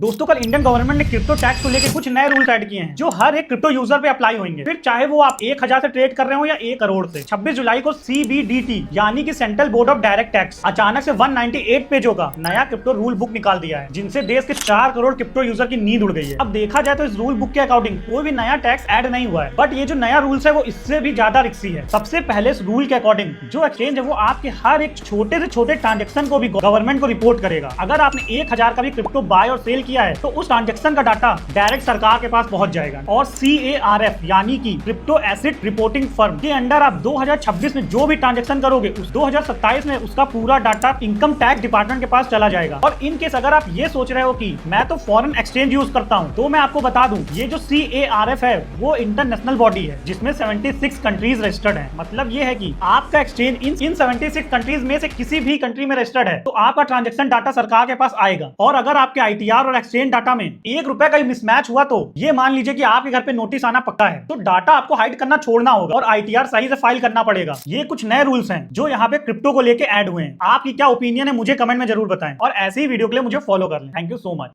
दोस्तों कल Indian government ने क्रिप्टो टैक्स को लेकर कुछ नए रूल्स ऐड किए हैं जो हर एक क्रिप्टो यूजर पे अप्लाई होंगे, फिर चाहे वो आप 1000 से ट्रेड कर रहे हो या 1 करोड़ से। 26 जुलाई को CBDT यानी कि central board of direct tax अचानक से 198 पेजों का नया क्रिप्टो रूल बुक निकाल दिया है, जिनसे देश के 4 करोड़ क्रिप्टो यूजर की नींद उड़ गई है। अब देखा जाए तो इस रूल बुक के अकॉर्डिंग कोई भी नया टैक्स ऐड नहीं हुआ है, बट ये जो नया रूल्स है वो इससे भी ज्यादा रिस्की है। सबसे पहले इस रूल के अकॉर्डिंग जो एक्सचेंज है वो आपके हर एक छोटे से छोटे ट्रांजेक्शन को भी गवर्नमेंट को रिपोर्ट करेगा। अगर आपने 1000 का भी क्रिप्टो बाय और सेल किया है तो उस ट्रांजैक्शन का डाटा डायरेक्ट सरकार के पास पहुंच जाएगा। और CARF यानी कि क्रिप्टो एसेट रिपोर्टिंग फर्म के अंडर आप 2026 में जो भी ट्रांजैक्शन करोगे उस 2027 में उसका पूरा डाटा इनकम टैक्स डिपार्टमेंट के पास चला जाएगा। और इन केस अगर आप ये सोच रहे हो कि मैं तो फॉरेन एक्सचेंज यूज करता हूं, तो मैं आपको बता दूं ये जो CARF है वो इंटरनेशनल बॉडी है जिसमें 76 कंट्रीज रजिस्टर्ड है। मतलब ये है कि आपका एक्सचेंज इन 76 कंट्रीज में से किसी भी कंट्री में रजिस्टर्ड है तो आपका ट्रांजैक्शन डाटा सरकार के पास आएगा। और अगर आपके ITR और एक्सचेंज डाटा में 1 रुपए का मिसमैच हुआ तो ये मान लीजिए कि आपके घर पे नोटिस आना पक्का है, तो डाटा आपको हाइड करना छोड़ना होगा और ITR सही से फाइल करना पड़ेगा। ये कुछ नए रूल्स हैं जो यहाँ पे क्रिप्टो को लेके ऐड हुए हैं। आपकी क्या ओपिनियन है मुझे कमेंट में जरूर बताएं और ऐसी ही वीडियो के लिए मुझे फॉलो कर लें। Thank you so much.